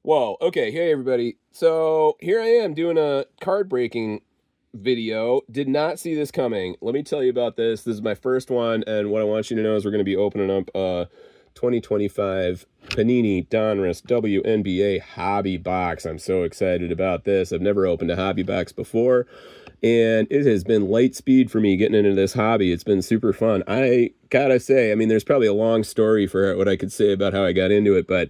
Whoa, okay, hey everybody. So here I am doing a card breaking video. Did not see this coming. Let me tell you about this. This is my first one, and what I want you to know is we're going to be opening up a 2025 Panini Donruss WNBA hobby box. I'm so excited about this. I've never opened a hobby box before, and it has been light speed for me getting into this hobby. It's been super fun. I gotta say, I mean, there's probably a long story for what I could say about how I got into it, but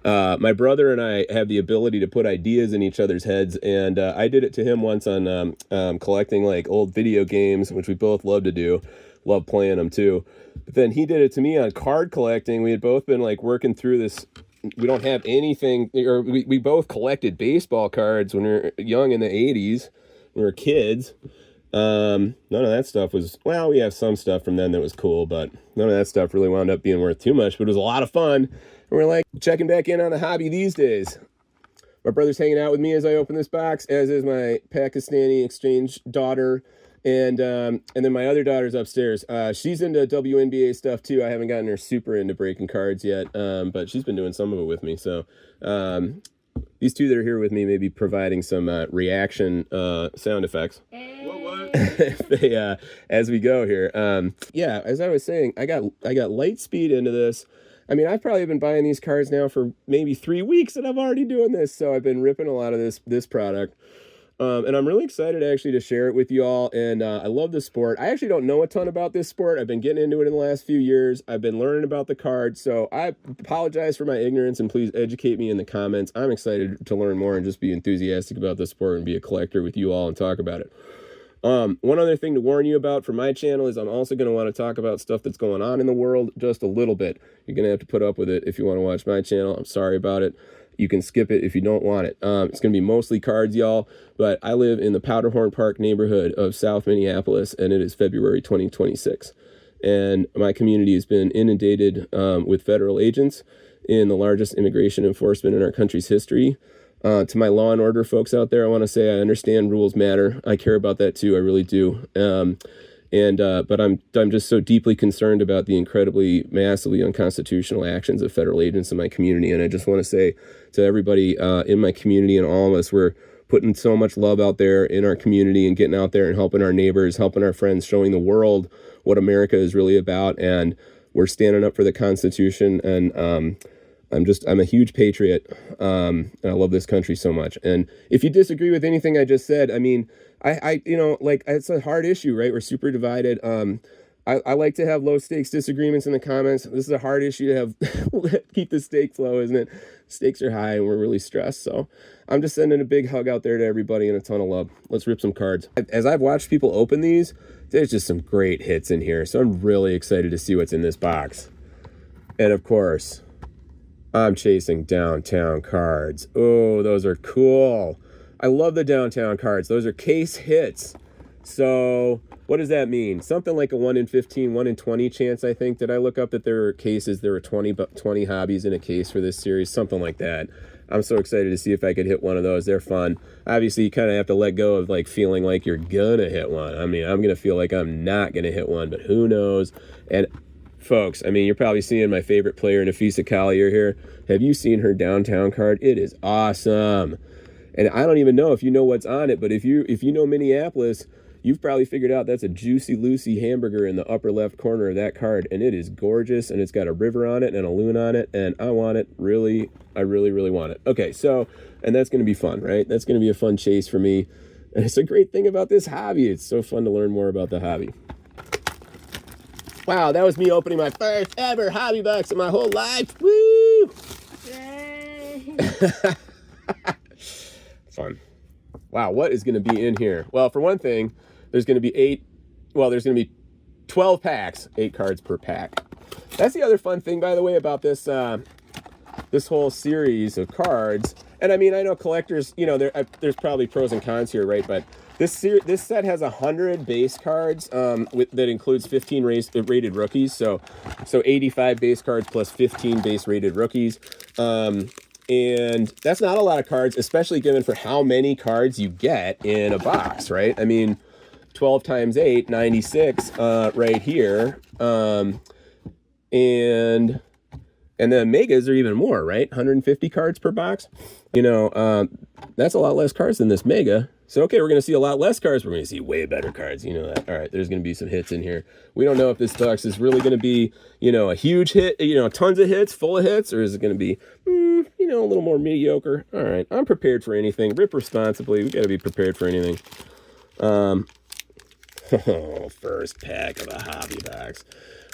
my brother and I have the ability to put ideas in each other's heads, and I did it to him once on collecting like old video games, which we both love to do, love playing them too. But then he did it to me on card collecting. We had both been like working through this. We don't have anything, or we both collected baseball cards when we were young in the 80s. When we were kids. None of that stuff was, well, we have some stuff from then that was cool, but none of that stuff really wound up being worth too much, but it was a lot of fun. And we're like checking back in on the hobby these days. My brother's hanging out with me as I open this box, as is my Pakistani exchange daughter. And then my other daughter's upstairs. She's into WNBA stuff too. I haven't gotten her super into breaking cards yet, but she's been doing some of it with me. So these two that are here with me may be providing some reaction sound effects. They, as we go here. Yeah, as I was saying, I got light speed into this. I mean, I've probably been buying these cards now for maybe 3 weeks, and I'm already doing this. So I've been ripping a lot of this product. And I'm really excited actually to share it with you all. And I love the sport. I actually don't know a ton about this sport. I've been getting into it in the last few years. I've been learning about the cards. So I apologize for my ignorance, and please educate me in the comments. I'm excited to learn more and just be enthusiastic about the sport and be a collector with you all and talk about it. One other thing to warn you about for my channel is I'm also going to want to talk about stuff that's going on in the world just a little bit. You're going to have to put up with it if you want to watch my channel. I'm sorry about it. You can skip it if you don't want it. It's going to be mostly cards, y'all, but I live in the Powderhorn Park neighborhood of South Minneapolis, and it is February 2026. And my community has been inundated with federal agents in the largest immigration enforcement in our country's history. To my law and order folks out there, I want to say I understand rules matter. I care about that too. I really do. But I'm just so deeply concerned about the incredibly, massively unconstitutional actions of federal agents in my community. And I just want to say to everybody in my community and all of us, we're putting so much love out there in our community and getting out there and helping our neighbors, helping our friends, showing the world what America is really about. And we're standing up for the Constitution. And I'm a huge patriot, and I love this country so much. And if you disagree with anything I just said, I mean, I like, it's a hard issue, right? We're super divided. I like to have low stakes disagreements in the comments. This is a hard issue to have, keep the stake flow, isn't it? Stakes are high and we're really stressed. So I'm just sending a big hug out there to everybody and a ton of love. Let's rip some cards. As I've watched people open these, there's just some great hits in here. So I'm really excited to see what's in this box. And of course, I'm chasing downtown cards. Oh, those are cool. I love the downtown cards. Those are case hits. So what does that mean? Something like a 1 in 15, 1 in 20 chance, I think. Did I look up that there were cases? There were 20 hobbies in a case for this series, something like that. I'm so excited to see if I could hit one of those. They're fun. Obviously, you kind of have to let go of like feeling like you're gonna hit one. I mean, I'm gonna feel like I'm not gonna hit one, but who knows? And folks, I mean, you're probably seeing my favorite player, Nafisa Collier here. Have you seen her downtown card? It is awesome. And I don't even know if you know what's on it, but if you know Minneapolis, you've probably figured out that's a Juicy Lucy hamburger in the upper left corner of that card, and it is gorgeous, and it's got a river on it and a loon on it, and I want it. Really, I really, really want it. Okay, so, and that's going to be fun, right? That's going to be a fun chase for me, and it's a great thing about this hobby. It's so fun to learn more about the hobby. Wow, that was me opening my first ever hobby box in my whole life. Woo! Yay! Fun. Wow, what is going to be in here? Well, for one thing, there's going to be 12 packs, 8 cards per pack. That's the other fun thing, by the way, about this this whole series of cards. And I mean, I know collectors, you know, there's probably pros and cons here, right? But this set has 100 base cards that includes 15 rated rookies. So 85 base cards plus 15 base rated rookies. And that's not a lot of cards, especially given for how many cards you get in a box, right? I mean, 12 times 8, 96 right here. And And the megas are even more, right? 150 cards per box. You know, that's a lot less cards than this mega. So, okay, we're going to see a lot less cards. We're going to see way better cards. You know that. All right, there's going to be some hits in here. We don't know if this box is really going to be, you know, a huge hit, you know, tons of hits, full of hits, or is it going to be, you know, a little more mediocre? All right, I'm prepared for anything. Rip responsibly. We got to be prepared for anything. First pack of a hobby box.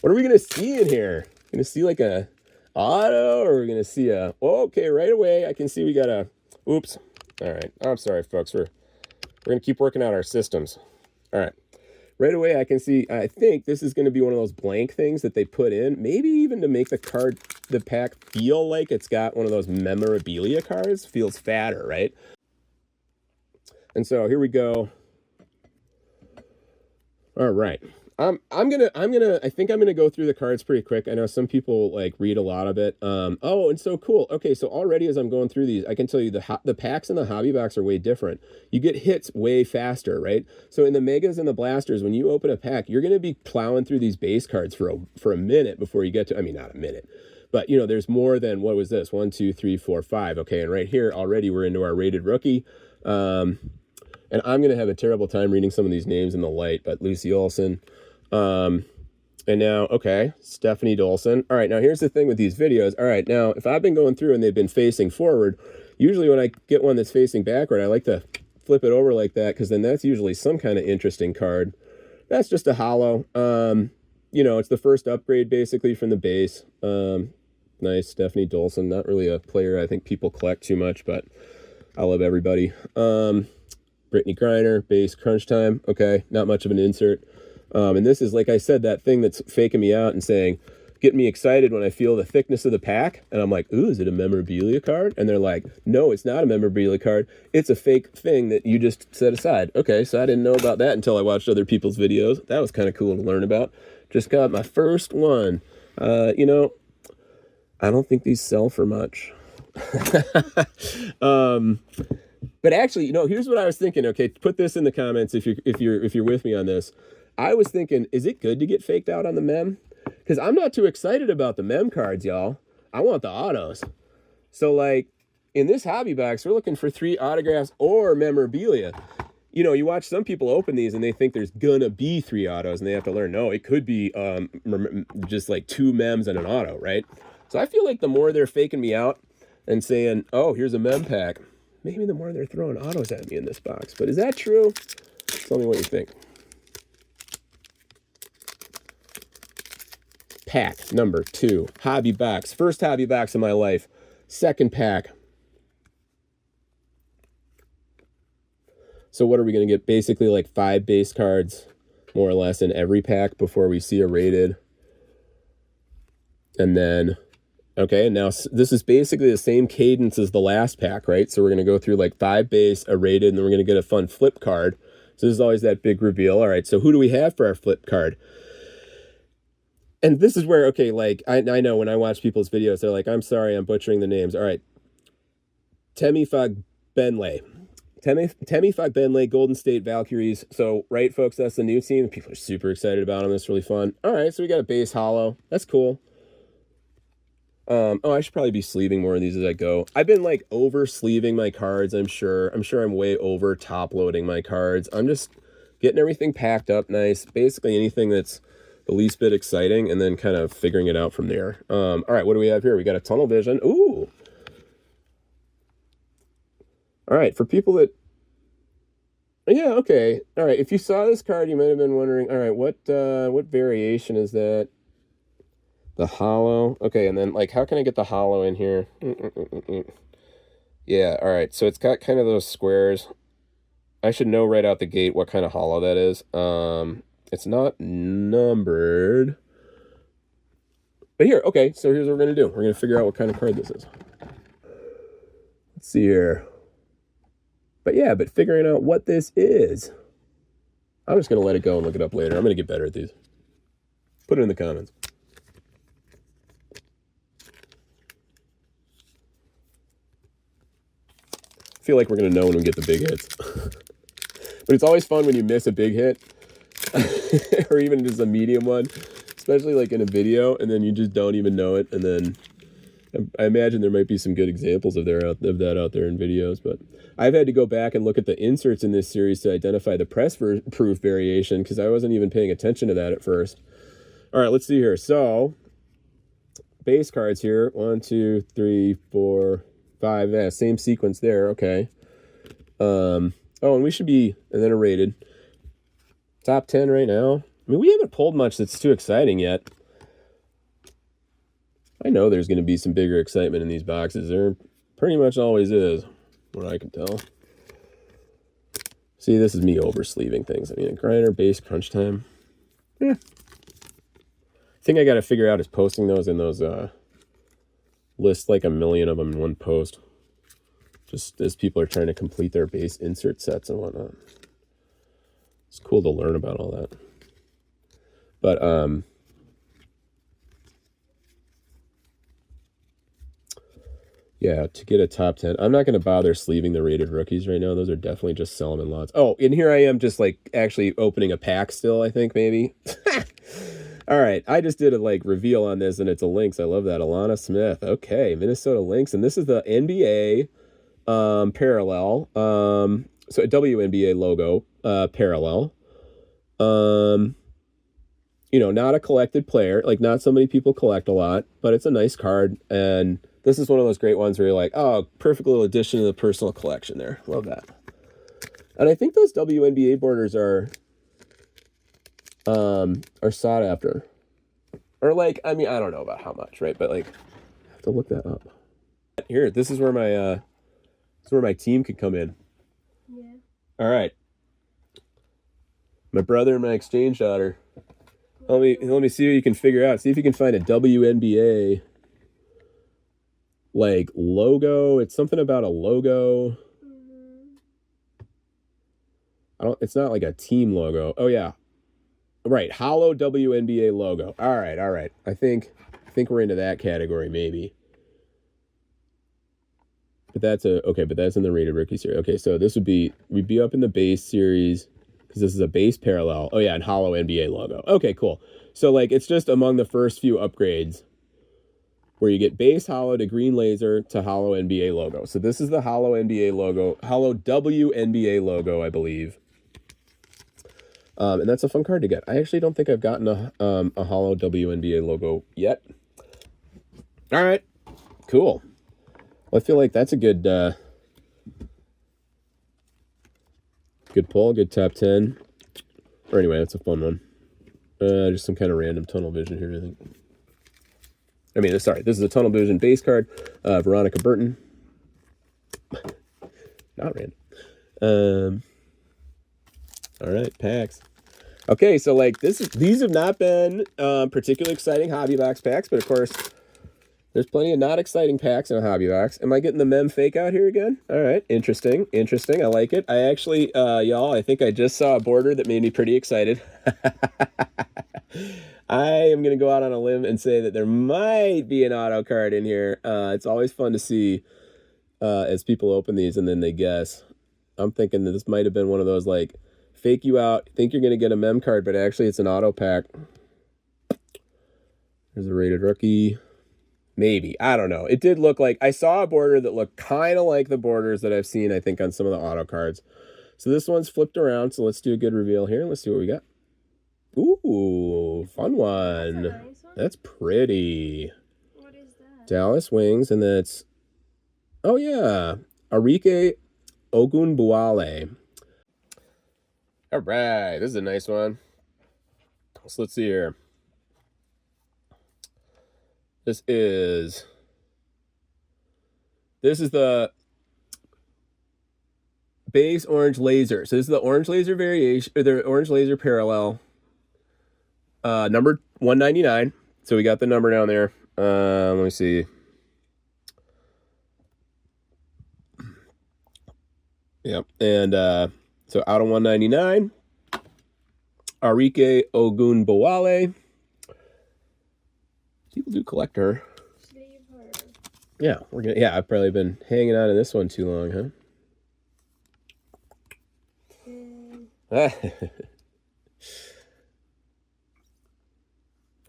What are we going to see in here? Going to see like a auto, or we're going to see a, okay, right away, I can see we got a, oops. All right, I'm sorry, folks. We're going to keep working out our systems. All right. Right away, I can see, I think this is going to be one of those blank things that they put in, maybe even to make the card, the pack feel like it's got one of those memorabilia cards. Feels fatter, right? And so here we go. All right. I think I'm gonna go through the cards pretty quick. I know some people like read a lot of it. Oh, and so cool. Okay, so already as I'm going through these, I can tell you the packs in the hobby box are way different. You get hits way faster, right? So in the megas and the blasters, when you open a pack, you're gonna be plowing through these base cards for a minute before you get to. I mean, not a minute, but you know, there's more than what was this? 1, 2, 3, 4, 5. Okay, and right here already we're into our rated rookie. And I'm gonna have a terrible time reading some of these names in the light, but Lucy Olson. And now, okay, Stephanie Dolson. All right, now here's the thing with these videos. All right, now if I've been going through and they've been facing forward, usually when I get one that's facing backward, I like to flip it over like that, because then that's usually some kind of interesting card. That's just a hollow. You know, it's the first upgrade basically from the base. Nice, Stephanie Dolson. Not really a player I think people collect too much, but I love everybody. Brittany Griner, base crunch time. Okay, not much of an insert. And this is, like I said, that thing that's faking me out and saying, getting me excited when I feel the thickness of the pack. And I'm like, ooh, is it a memorabilia card? And they're like, no, it's not a memorabilia card. It's a fake thing that you just set aside. Okay, so I didn't know about that until I watched other people's videos. That was kind of cool to learn about. Just got my first one. You know, I don't think these sell for much. But actually, you know, here's what I was thinking. Okay, put this in the comments if you're with me on this. I was thinking, is it good to get faked out on the mem? Because I'm not too excited about the mem cards, y'all. I want the autos. So, like, in this hobby box, we're looking for 3 autographs or memorabilia. You know, you watch some people open these and they think there's gonna be 3 autos, and they have to learn, no, it could be just like 2 mems and an auto, right? So I feel like the more they're faking me out and saying, oh, here's a mem pack, maybe the more they're throwing autos at me in this box. But is that true? Tell me what you think. Pack number 2, hobby box. First hobby box in my life. Second pack. So what are we going to get? Basically like 5 base cards, more or less, in every pack before we see a rated. And then, okay, now this is basically the same cadence as the last pack, right? So we're going to go through like 5 base, a rated, and then we're going to get a fun flip card. So this is always that big reveal. All right, so who do we have for our flip card? And this is where, okay, like, I know when I watch people's videos, they're like, I'm sorry, I'm butchering the names. All right. Temi Fagbenle. Temi Fagbenle, Golden State Valkyries. So, right, folks, that's the new team. People are super excited about them. It's really fun. All right, so we got a base hollow. That's cool. Oh, I should probably be sleeving more of these as I go. I've been, like, over-sleeving my cards, I'm sure. I'm sure I'm way over top-loading my cards. I'm just getting everything packed up nice. Basically anything that's the least bit exciting, and then kind of figuring it out from there. All right, what do we have here? We got a tunnel vision. Ooh. All right, for people that, yeah, okay. All right, if you saw this card, you might have been wondering, all right, what variation is that? The hollow. Okay, and then, like, how can I get the hollow in here? Yeah, all right, so it's got kind of those squares. I should know right out the gate what kind of hollow that is. It's not numbered. But here, okay, so here's what we're going to do. We're going to figure out what kind of card this is. Let's see here. But yeah, but figuring out what this is. I'm just going to let it go and look it up later. I'm going to get better at these. Put it in the comments. I feel like we're going to know when we get the big hits. But it's always fun when you miss a big hit. Or even just a medium one, especially like in a video, and then you just don't even know it, and then I imagine there might be some good examples of that out there in videos, but I've had to go back and look at the inserts in this series to identify the proof variation because I wasn't even paying attention to that at first. All right, let's see here. So, base cards here. 1, 2, 3, 4, 5. Yeah, same sequence there. Okay. Oh, and we should be, and then a rated. Top 10 right now. I mean, we haven't pulled much that's too exciting yet. I know there's going to be some bigger excitement in these boxes. There pretty much always is, what I can tell. See, this is me oversleeving things. I mean, a grinder, base, crunch time. Yeah. Thing I got to figure out is posting those in those list like a million of them in one post. Just as people are trying to complete their base insert sets and whatnot. It's cool to learn about all that. But yeah, to get a top 10. I'm not going to bother sleeving the rated rookies right now. Those are definitely just sell them in lots. Oh, and here I am just like actually opening a pack still, I think maybe. All right, I just did a like reveal on this and it's a Lynx. I love that. Alana Smith. Okay, Minnesota Lynx. And this is the NBA parallel. So a WNBA logo parallel. You know, not a collected player, like not so many people collect a lot, but it's a nice card. And this is one of those great ones where you're like, oh, perfect little addition to the personal collection there. Love that. And I think those WNBA borders are sought after. Or like, I mean, I don't know about how much, right? But like, I have to look that up. Here, this is where my team could come in. Yeah. All right. My brother and my exchange daughter. Let me see what you can figure out. See if you can find a WNBA like logo. It's something about a logo. It's not like a team logo. Oh yeah. Right, hollow WNBA logo. All right. I think we're into that category maybe. But that's in the rated rookie series. Okay, so we'd be up in the base series because this is a base parallel. Oh yeah, and hollow NBA logo. Okay, cool. So like it's just among the first few upgrades where you get base hollow to green laser to hollow NBA logo. So this is the hollow NBA logo, hollow WNBA logo, I believe. And that's a fun card to get. I actually don't think I've gotten a hollow WNBA logo yet. All right, cool. Well, I feel like that's a good pull, good top 10. Or anyway, that's a fun one. Just some kind of random tunnel vision here, I think. I mean, sorry, this is a tunnel vision base card. Veronica Burton. Not random. All right, packs. Okay, so like these have not been particularly exciting hobby box packs, but of course, there's plenty of not exciting packs in a hobby box. Am I getting the mem fake out here again? All right, interesting. I like it. I actually, y'all, I think I just saw a border that made me pretty excited. I am going to go out on a limb and say that there might be an auto card in here. It's always fun to see as people open these and then they guess. I'm thinking that this might have been one of those like fake you out, think you're going to get a mem card, but actually it's an auto pack. There's a rated rookie. Maybe. I don't know. It did look like, I saw a border that looked kind of like the borders that I've seen, I think, on some of the auto cards. So this one's flipped around, so let's do a good reveal here. Let's see what we got. Ooh, fun one. That's a nice one. That's pretty. What is that? Dallas Wings, and that's, oh yeah, Arike Ogunbuale. All right, this is a nice one. So let's see here. This is the base orange laser. So this is the orange laser variation, or the orange laser parallel. Number 199. So we got the number down there. Let me see. Yep. And so out of 199, Arike Ogunbowale. People do collect her. Yeah, I've probably been hanging on to this one too long, huh?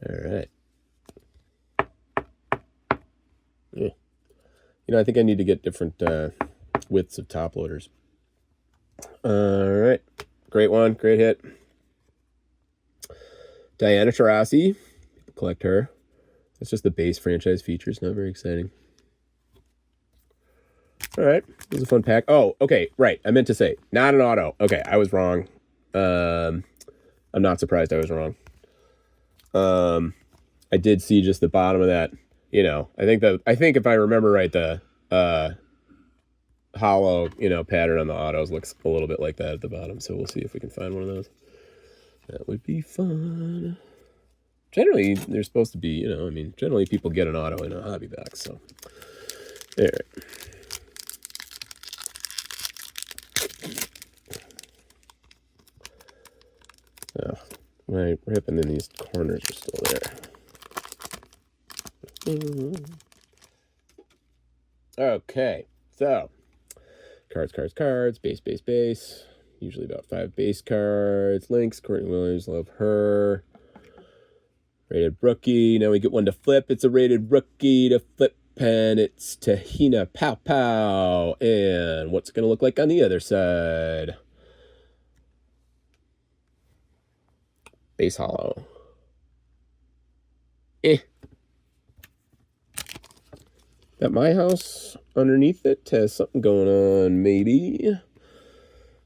All right. Yeah. You know, I think I need to get different widths of top loaders. All right. Great one. Great hit. Diana Taurasi. People collect her. That's just the base franchise features. Not very exciting. All right. It was a fun pack. Oh, okay. Right. I meant to say, not an auto. Okay. I was wrong. I'm not surprised I was wrong. I did see just the bottom of that. You know, I think if I remember right, the hollow, pattern on the autos looks a little bit like that at the bottom. So we'll see if we can find one of those. That would be fun. Generally, they're supposed to be, generally people get an auto in a hobby box. So, all right. Oh, my ripping in these corners are still there. Okay, so cards, base. Usually about 5 base cards. Lynx, Courtney Williams, love her. Rated rookie. Now we get one to flip. It's a rated rookie to flip, and it's Tahina Pow. And what's it going to look like on the other side? Base hollow. Got my house underneath it. Has something going on, maybe.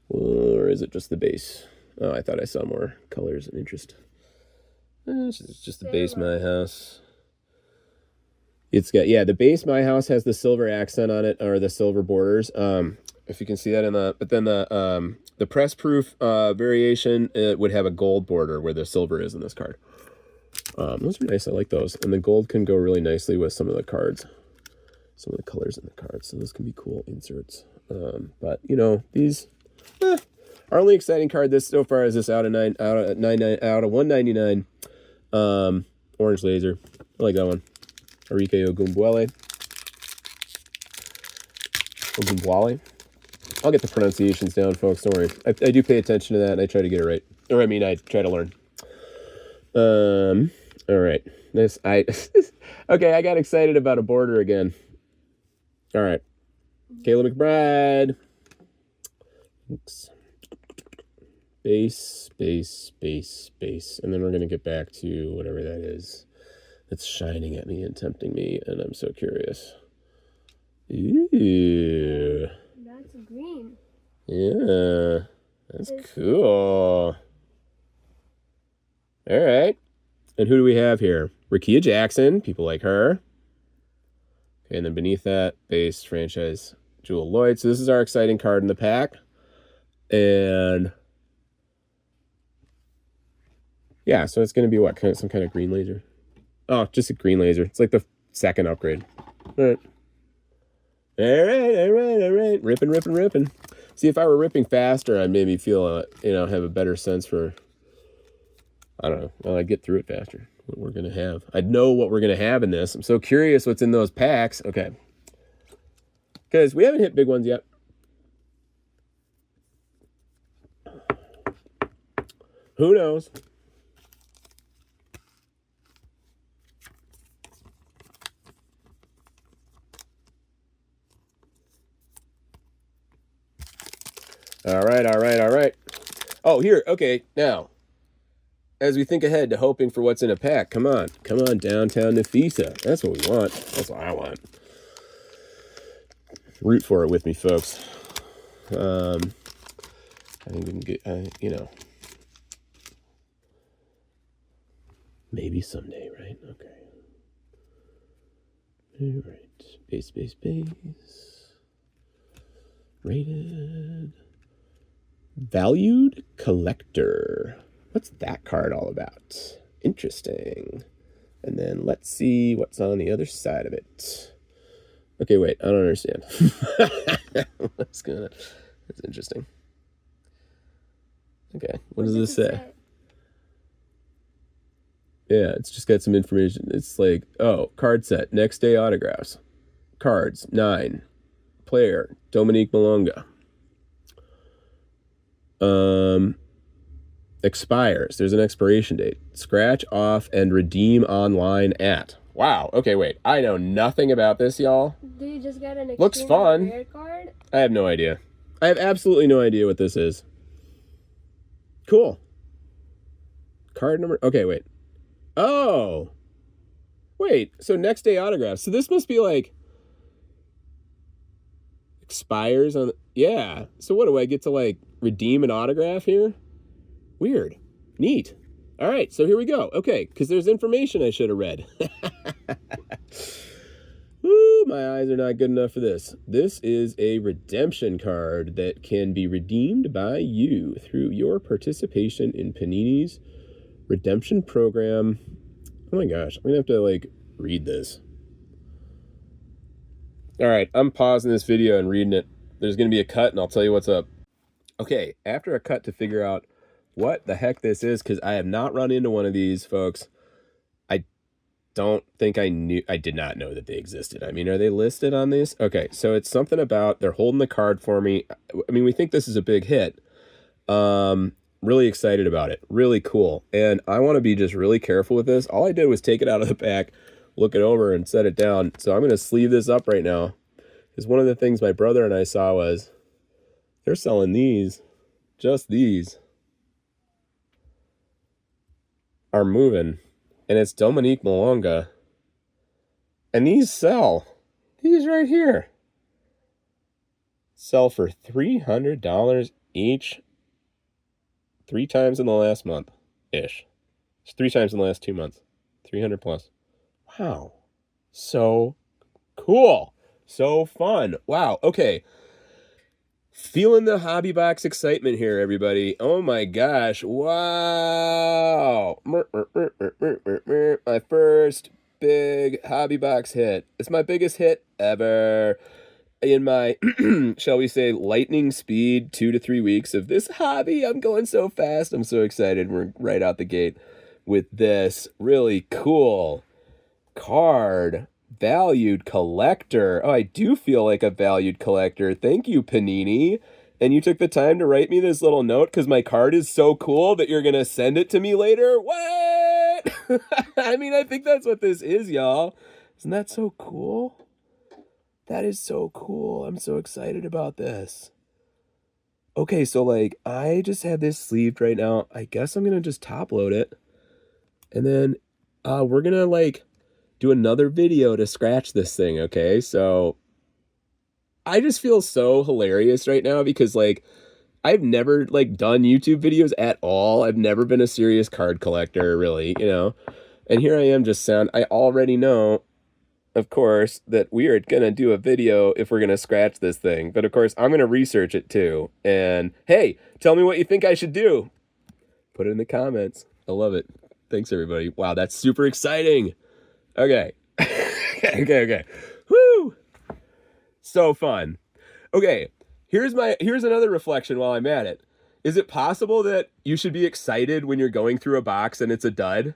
Or is it just the base? Oh, I thought I saw more colors and interest. It's just the base my house. It's got, the base my house has the silver accent on it, or the silver borders. If you can see that but then the press proof variation, it would have a gold border where the silver is in this card. Those are nice. I like those, and the gold can go really nicely with some of the cards, some of the colors in the cards. So those can be cool inserts. But these our only exciting card this so far is this out of 199. Orange laser. I like that one. Arike Ogunbwale. I'll get the pronunciations down, folks. Don't worry. I do pay attention to that, and I try to get it right. I try to learn. All right. Okay, I got excited about a border again. All right. Kayla McBride. Thanks. Base. And then we're going to get back to whatever that is that's shining at me and tempting me, and I'm so curious. Ooh. That's green. Yeah. That's cool. All right. And who do we have here? Rakia Jackson. People like her. Okay, and then beneath that, base franchise Jewel Lloyd. So this is our exciting card in the pack. And yeah, so it's going to be what? Some kind of green laser? Oh, just a green laser. It's like the second upgrade. All right. All right. Ripping. See, if I were ripping faster, I'd maybe feel, have a better sense for, I don't know. Well, I'd get through it faster. What we're going to have. I'd know what we're going to have in this. I'm so curious what's in those packs. Okay. Because we haven't hit big ones yet. Who knows? All right. Oh, here. Okay, now, as we think ahead to hoping for what's in a pack, come on, downtown Nafisa. That's what we want. That's what I want. Root for it with me, folks. I think we can get, maybe someday, right? Okay. All right. Base. Rated. Valued Collector. What's that card all about? Interesting. And then let's see what's on the other side of it. Okay, wait. I don't understand. That's interesting. Okay. What does this say? Yeah, it's just got some information. It's like, card set. Next day autographs. Cards. 9. Player. Dominique Malonga. Expires. There's an expiration date. Scratch off and redeem online at. Wow. Okay, wait. I know nothing about this, y'all. Do you just get an Looks fun. rare card? I have no idea. I have absolutely no idea what this is. Cool. Card number. Okay, wait. Oh. Wait. So next day autographs. So this must be like expires on. Yeah. So what do I get to like redeem an autograph here? Weird. Neat. All right. So here we go. Okay. Because there's information I should have read. Woo, my eyes are not good enough for this. This is a redemption card that can be redeemed by you through your participation in Panini's redemption program. Oh my gosh, I'm gonna have to like read this. All right, I'm pausing this video and reading it. There's gonna be a cut and I'll tell you what's up. Okay, after a cut to figure out what the heck this is, because I have not run into one of these, folks. I did not know that they existed. I mean, are they listed on this? Okay, so it's something about they're holding the card for me. I mean, we think this is a big hit. Really excited about it. Really cool. And I want to be just really careful with this. All I did was take it out of the pack, look it over, and set it down. So I'm going to sleeve this up right now. Because one of the things my brother and I saw was they're selling these. Just these are moving. And it's Dominique Malonga. And these sell. These right here. Sell for $300 each. 3 times in the last month-ish. It's 3 times in the last 2 months. 300 plus. Wow. So cool. So fun. Wow. Okay. Feeling the hobby box excitement here, everybody. Oh my gosh. Wow. My first big hobby box hit. It's my biggest hit ever in my, shall we say, lightning speed 2 to 3 weeks of this hobby. I'm going so fast. I'm so excited. We're right out the gate with this really cool card. Valued collector. Oh, I do feel like a valued collector. Thank you, Panini. And you took the time to write me this little note because my card is so cool that you're going to send it to me later? What? I mean, I think that's what this is, y'all. Isn't that so cool? That is so cool. I'm so excited about this. Okay, so like I just have this sleeved right now. I guess I'm going to just top load it. And then we're going to like do another video to scratch this thing, okay? So I just feel so hilarious right now because like I've never like done YouTube videos at all. I've never been a serious card collector, really, you know. And here I am I already know, of course, that we are going to do a video if we're going to scratch this thing. But of course, I'm going to research it too. And hey, tell me what you think I should do. Put it in the comments. I love it. Thanks, everybody. Wow, that's super exciting. Okay. Okay. Woo! So fun. Okay, here's another reflection while I'm at it. Is it possible that you should be excited when you're going through a box and it's a dud?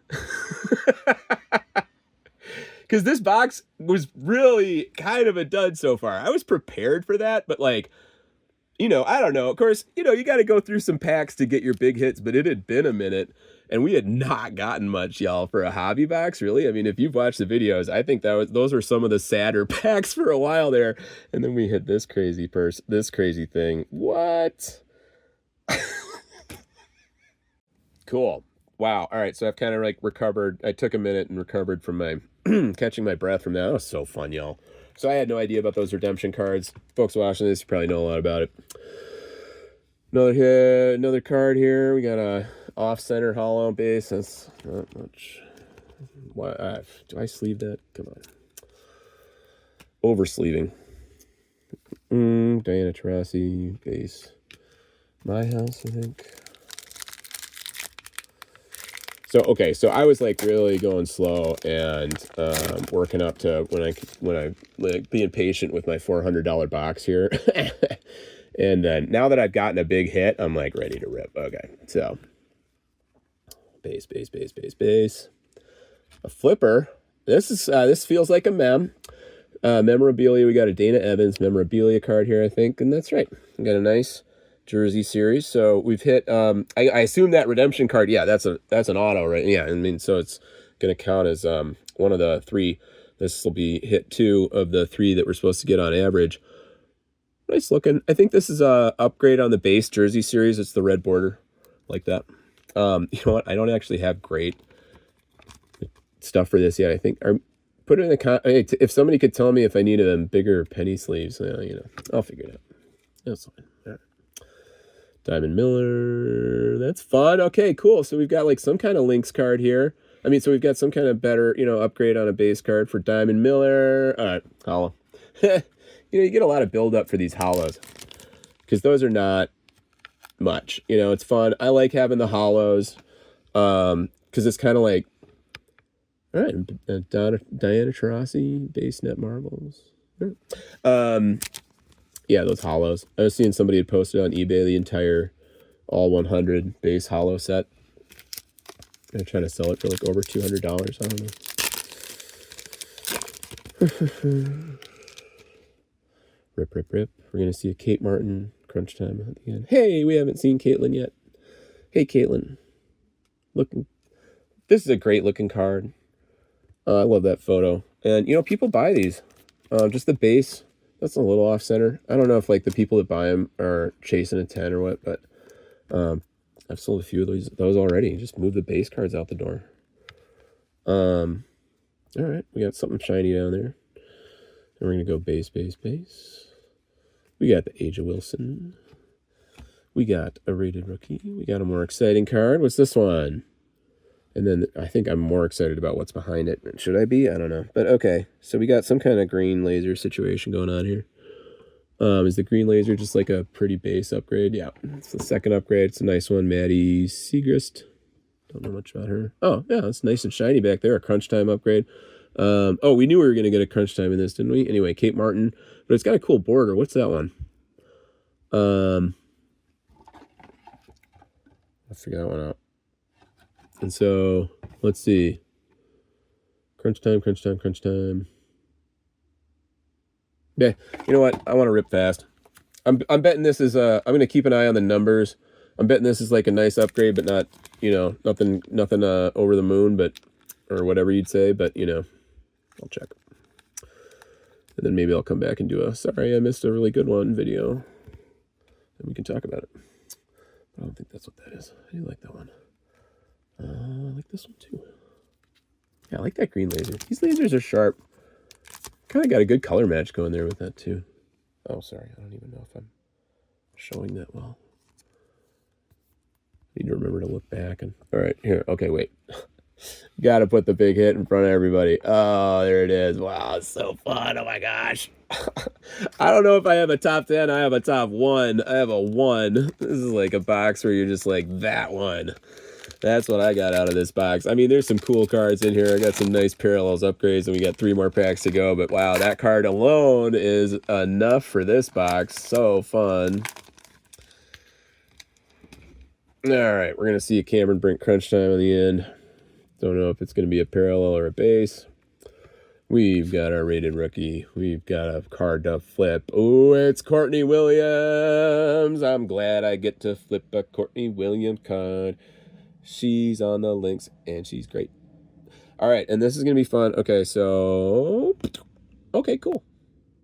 Because this box was really kind of a dud so far. I was prepared for that, but like, you know, I don't know. Of course, you know, you got to go through some packs to get your big hits, but it had been a minute. And we had not gotten much, y'all, for a hobby box, really. I mean, if you've watched the videos, I think those were some of the sadder packs for a while there. And then we hit this crazy thing. What? Cool. Wow. All right. So I've kind of like recovered. I took a minute and recovered from my catching my breath from that. That was so fun, y'all. So I had no idea about those redemption cards. Folks watching this, you probably know a lot about it. Another card here. We got a off-center hollow base. That's not much. Why do I sleeve that? Come on. Over-sleeving. Diana Taurasi base. My house, I think. So okay, so I was like really going slow and working up to when I like being patient with my $400 box here. And then now that I've gotten a big hit, I'm like ready to rip. Okay, so base. A flipper. This feels like a memorabilia. We got a Dana Evans memorabilia card here, I think, and that's right. We got a nice jersey series. So we've hit. I assume that redemption card. Yeah, that's an auto, right? Yeah, I mean, so it's going to count as one of the 3. This will be hit 2 of the 3 that we're supposed to get on average. Nice looking. I think this is a upgrade on the base jersey series. It's the red border, like that. You know what? I don't actually have great stuff for this yet. I think put it in the if somebody could tell me if I needed a bigger penny sleeves, you know, I'll figure it out. That's fine. All right. Diamond Miller. That's fun. Okay, cool. So we've got like some kind of Lynx card here. I mean, so we've got some kind of better, you know, upgrade on a base card for Diamond Miller. All right, hollow. You know, you get a lot of build up for these hollows because those are not much. You know, it's fun. I like having the hollows because it's kind of like, all right, Diana Taurasi, base net marbles. Yeah, those hollows. I was seeing somebody had posted on eBay the entire all 100 base hollow set. They're trying to sell it for like over $200. I don't know. Rip, rip, rip. We're going to see a Kate Martin crunch time at the end. Hey, we haven't seen Caitlin yet. Hey, Caitlin. This is a great looking card. I love that photo. And, you know, people buy these. Just the base. That's a little off center. I don't know if like the people that buy them are chasing a 10 or what, but I've sold a few of those already. Just move the base cards out the door. All right, we got something shiny down there. And we're going to go base, base, base. We got the Aja Wilson. We got a rated rookie. We got a more exciting card. What's this one? And then I think I'm more excited about what's behind it. Should I be? I don't know. But okay, so we got some kind of green laser situation going on here. Is the green laser just like a pretty base upgrade? Yeah, it's the second upgrade. It's a nice one. Maddie Segrist. Don't know much about her. Oh, yeah, it's nice and shiny back there. A crunch time upgrade. Oh, we knew we were going to get a crunch time in this, didn't we? Anyway, Kate Martin. But it's got a cool border. What's that one? I'll figure that one out. And so, let's see. Crunch time, crunch time, crunch time. Yeah, you know what? I want to rip fast. I'm betting this is I'm going to keep an eye on the numbers. I'm betting this is like a nice upgrade, but not, you know, nothing over the moon, but, or whatever you'd say, but, you know, I'll check. And then maybe I'll come back and do a sorry I missed a really good one video. And we can talk about it. I don't think that's what that is. I do like that one. I like this one too. Yeah, I like that green laser. These lasers are sharp. Kind of got a good color match going there with that too. Oh, sorry. I don't even know if I'm showing that well. Need to remember to look back. And all right, here. Okay, wait. Got to put the big hit in front of everybody. Oh, there it is. Wow, it's so fun. Oh my gosh. I don't know if I have a top 10. I have a top 1. I have a 1. This is like a box where you're just like, that one. That's what I got out of this box. I mean, there's some cool cards in here. I got some nice parallels upgrades, and we got 3 more packs to go. But wow, that card alone is enough for this box. So fun. All right, we're going to see a Cameron Brink crunch time in the end. Don't know if it's going to be a parallel or a base. We've got our rated rookie. We've got a card to flip. Oh, it's Courtney Williams. I'm glad I get to flip a Courtney Williams card. She's on the links, and she's great. All right, and this is going to be fun. Okay, so... Okay, cool.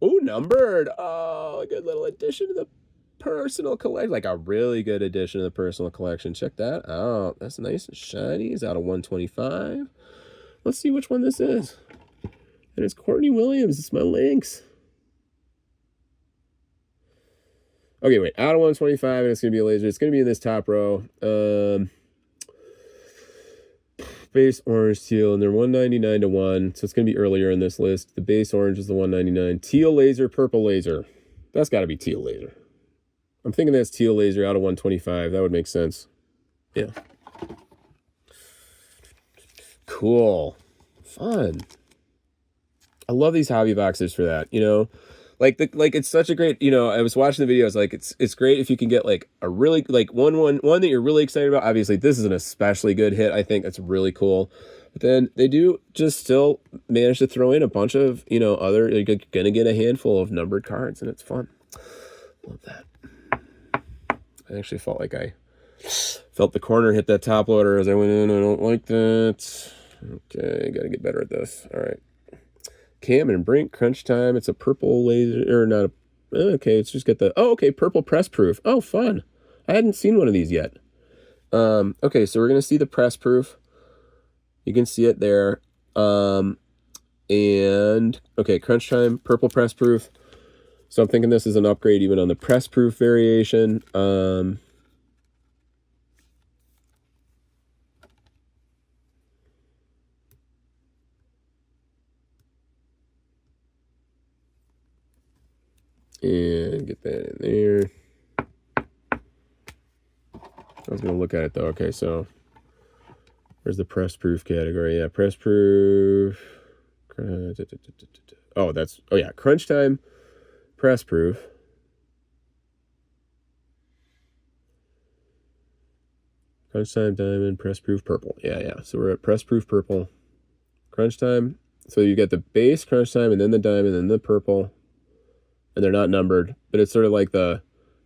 Oh, numbered. Oh, a good little addition to the personal collection. Like a really good addition to the personal collection. Check that out. That's nice and shiny. It's out of 125. Let's see which one this is. And it's Courtney Williams. It's my links. Okay, wait. Out of 125, and it's going to be a laser. It's going to be in this top row. Base orange teal, and they're 199 to 1, so it's going to be earlier in this list. The base orange is the 199. Teal laser, purple laser. That's got to be teal laser. I'm thinking that's teal laser out of 125. That would make sense. Yeah. Cool. Fun. I love these hobby boxes for that, you know? Like it's such a great, you know, I was watching the videos, like it's great if you can get like a really like one that you're really excited about. Obviously, this is an especially good hit. I think that's really cool. But then they do just still manage to throw in a bunch of, you know, other, you're gonna get a handful of numbered cards, and it's fun. Love that. I actually felt like I felt the corner hit that top loader as I went in. I don't like that. Okay, got to get better at this. All right. Cam and Brink, crunch time. It's a purple laser, or not a, okay, it's just got the, oh, okay, purple press proof. Oh, fun. I hadn't seen one of these yet. Okay, so we're going to see the press proof. You can see it there. And, okay, crunch time, purple press proof. So I'm thinking this is an upgrade even on the press proof variation. And get that in there. I was going to look at it though. Okay, so where's the press proof category? Yeah, press proof. Oh, that's, oh yeah, crunch time, press proof. Crunch time, diamond, press proof, purple. Yeah. So we're at press proof, purple. Crunch time. So you get the base crunch time and then the diamond and then the purple. And they're not numbered, but it's sort of like the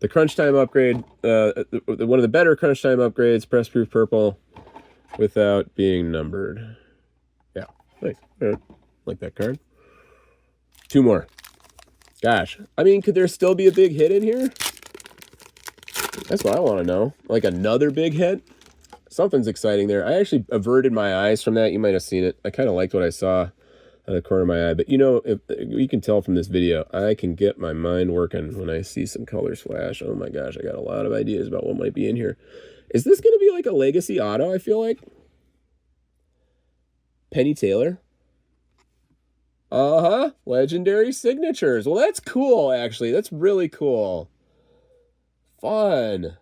crunch time upgrade, one of the better crunch time upgrades, press proof purple, without being numbered. Yeah, nice. All right. Like that card. 2 more. Gosh, I mean, could there still be a big hit in here? That's what I want to know. Like another big hit? Something's exciting there. I actually averted my eyes from that. You might have seen it. I kind of liked what I saw out of the corner of my eye. But you know, if you can tell from this video, I can get my mind working when I see some colors flash. Oh my gosh, I got a lot of ideas about what might be in here. Is this going to be like a legacy auto, I feel like? Penny Taylor? Uh-huh. Legendary signatures. Well, that's cool, actually. That's really cool. Fun.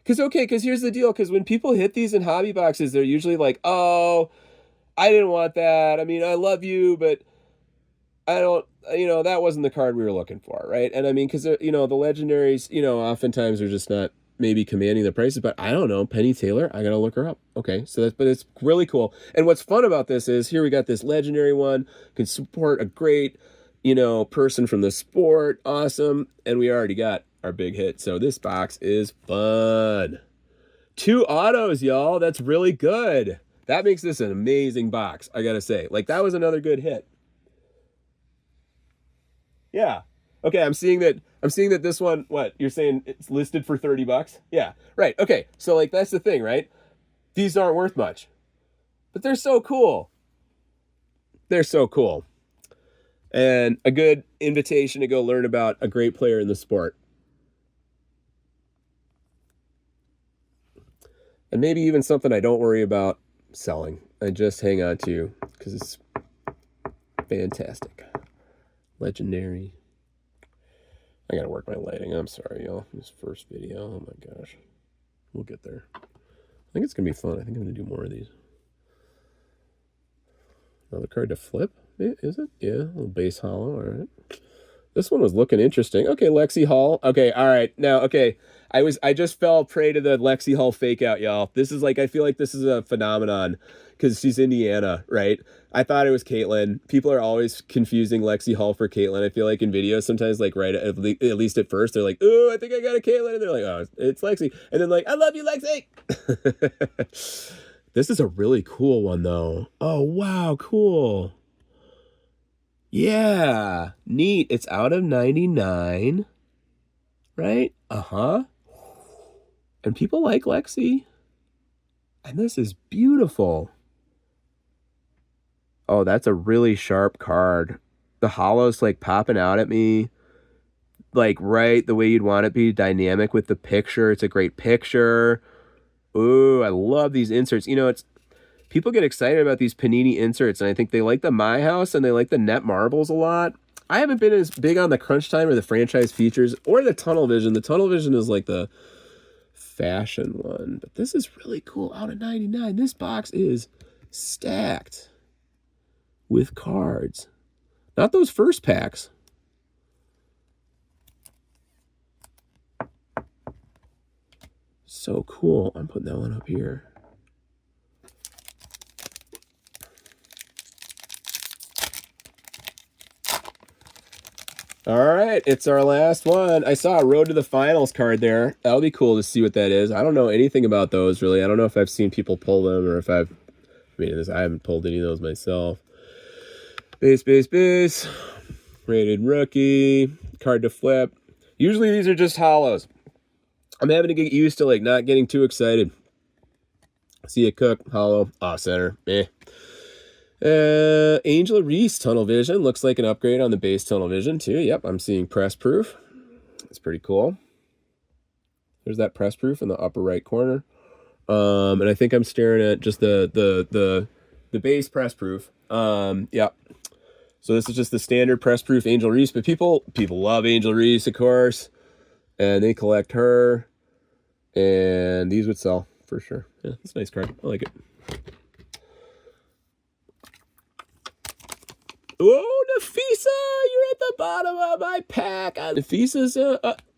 Because here's the deal. Because when people hit these in hobby boxes, they're usually like, oh, I didn't want that. I mean, I love you, but I don't, that wasn't the card we were looking for, right? And I mean, because, the legendaries, oftentimes are just not maybe commanding the prices, but I don't know. Penny Taylor, I got to look her up. Okay, so but it's really cool. And what's fun about this is here we got this legendary one, can support a great, person from the sport. Awesome. And we already got our big hit. So this box is fun. 2 autos, y'all. That's really good. That makes this an amazing box, I gotta say. Like, that was another good hit. Yeah. Okay, I'm seeing that this one, what, you're saying it's listed for $30? Yeah, right. Okay, so like that's the thing, right? These aren't worth much. But they're so cool. They're so cool. And a good invitation to go learn about a great player in the sport. And maybe even something I don't worry about selling. I just hang on to because it's fantastic. Legendary. I gotta work my lighting. I'm sorry, y'all. This first video. Oh my gosh. We'll get there. I think it's gonna be fun. I think I'm gonna do more of these. Another card to flip? Is it? Yeah, a little base hollow. All right. This one was looking interesting. Okay, Lexi Hall. Okay, all right. Now, okay. I just fell prey to the Lexi Hall fake out, y'all. This is like, I feel like this is a phenomenon because she's Indiana, right? I thought it was Caitlin. People are always confusing Lexi Hall for Caitlin. I feel like in videos sometimes, like right at least at first, they're like, "Oh, I think I got a Caitlin," and they're like, "Oh, it's Lexi," and then like, "I love you, Lexi." This is a really cool one though. Oh wow, cool. Yeah, neat. It's out of 99, right? Uh-huh. And people like Lexi. And this is beautiful. Oh, that's a really sharp card. The hollow's like popping out at me. Like right the way you'd want it to be. Dynamic with the picture. It's a great picture. Ooh, I love these inserts. It's people get excited about these Panini inserts, and I think they like the My House and they like the net marbles a lot. I haven't been as big on the crunch time or the franchise features or the tunnel vision. The tunnel vision is like the fashion one, but this is really cool. Out of 99, this box is stacked with cards. Not those first packs. So cool. I'm putting that one up here. All right, it's our last one. I saw a Road to the Finals card there. That'll be cool to see what that is. I don't know anything about those, really. I don't know if I've seen people pull them or if I've mean, I haven't pulled any of those myself. Base. Rated rookie. Card to flip. Usually these are just hollows. I'm having to get used to like not getting too excited. See it cook, hollow, off center, eh. Angela Reese tunnel vision. Looks like an upgrade on the base tunnel vision too. Yep, I'm seeing press proof. It's pretty cool. There's that press proof in the upper right corner. And I think I'm staring at just the base press proof. Yep. So this is just the standard press proof Angel Reese, but people love Angel Reese, of course, and they collect her, and these would sell for sure. Yeah, it's a nice card. I like it. Oh, Nafisa, you're at the bottom of my pack. Nafisa's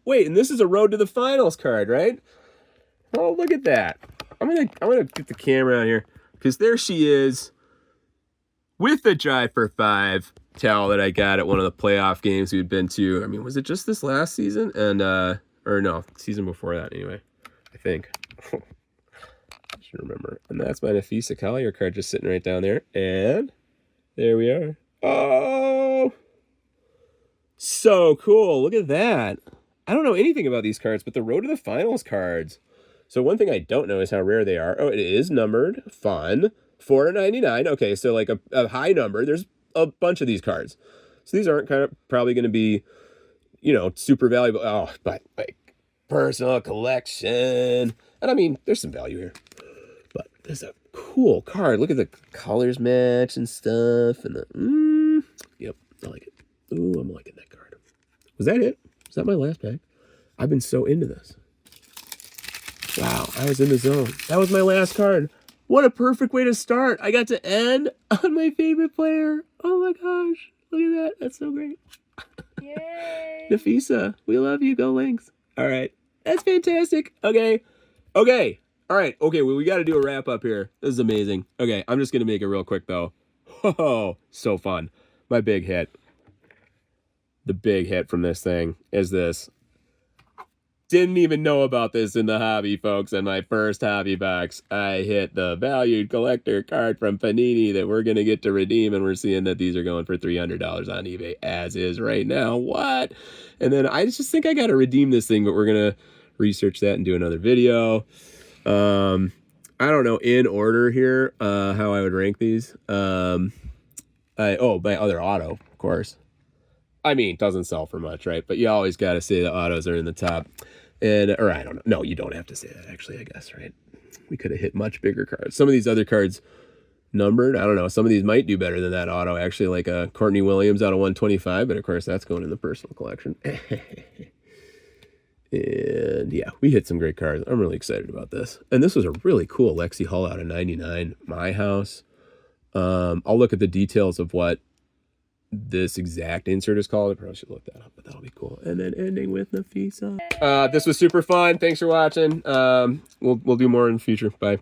wait, and this is a Road to the Finals card, right? Oh, look at that. I'm gonna get the camera out here because there she is with the Drive for 5 towel that I got at one of the playoff games we'd been to. I mean, was it just this last season? And or no, season before that anyway, I think. I should remember. And that's my Nafisa Collier card just sitting right down there. And there we are. Oh, so cool. Look at that. I don't know anything about these cards, but the Road to the Finals cards. So one thing I don't know is how rare they are. Oh, it is numbered. Fun. 4/99. Okay, so like a high number. There's a bunch of these cards. So these aren't probably going to be, super valuable. Oh, but like personal collection. And I mean, there's some value here. But there's a cool card. Look at the colors match and stuff. And yep, I like it. Ooh, I'm liking that card. Was that it? Was that my last pack? I've been so into this. Wow, I was in the zone. That was my last card. What a perfect way to start. I got to end on my favorite player. Oh my gosh. Look at that. That's so great. Yay. Nafisa, we love you. Go Lynx. All right. That's fantastic. Okay. All right. Okay, well, we got to do a wrap up here. This is amazing. Okay, I'm just going to make it real quick, though. Oh, so fun. My big hit. The big hit from this thing is this. Didn't even know about this in the hobby, folks. In my first hobby box, I hit the valued collector card from Panini that we're going to get to redeem, and we're seeing that these are going for $300 on eBay, as is right now. What? And then I just think I got to redeem this thing, but we're going to research that and do another video. I don't know in order here how I would rank these. My other auto, of course. I mean, doesn't sell for much, right? But you always got to say the autos are in the top. Or I don't know. No, you don't have to say that, actually, I guess, right? We could have hit much bigger cards. Some of these other cards numbered, I don't know. Some of these might do better than that auto, actually, like a Courtney Williams out of 125. But, of course, that's going in the personal collection. And, yeah, we hit some great cards. I'm really excited about this. And this was a really cool Lexi Hull out of 99, My House. I'll look at the details of what this exact insert is called. I probably should look that up, but that'll be cool. And then ending with Nafisa. This was super fun. Thanks for watching. We'll do more in the future. Bye.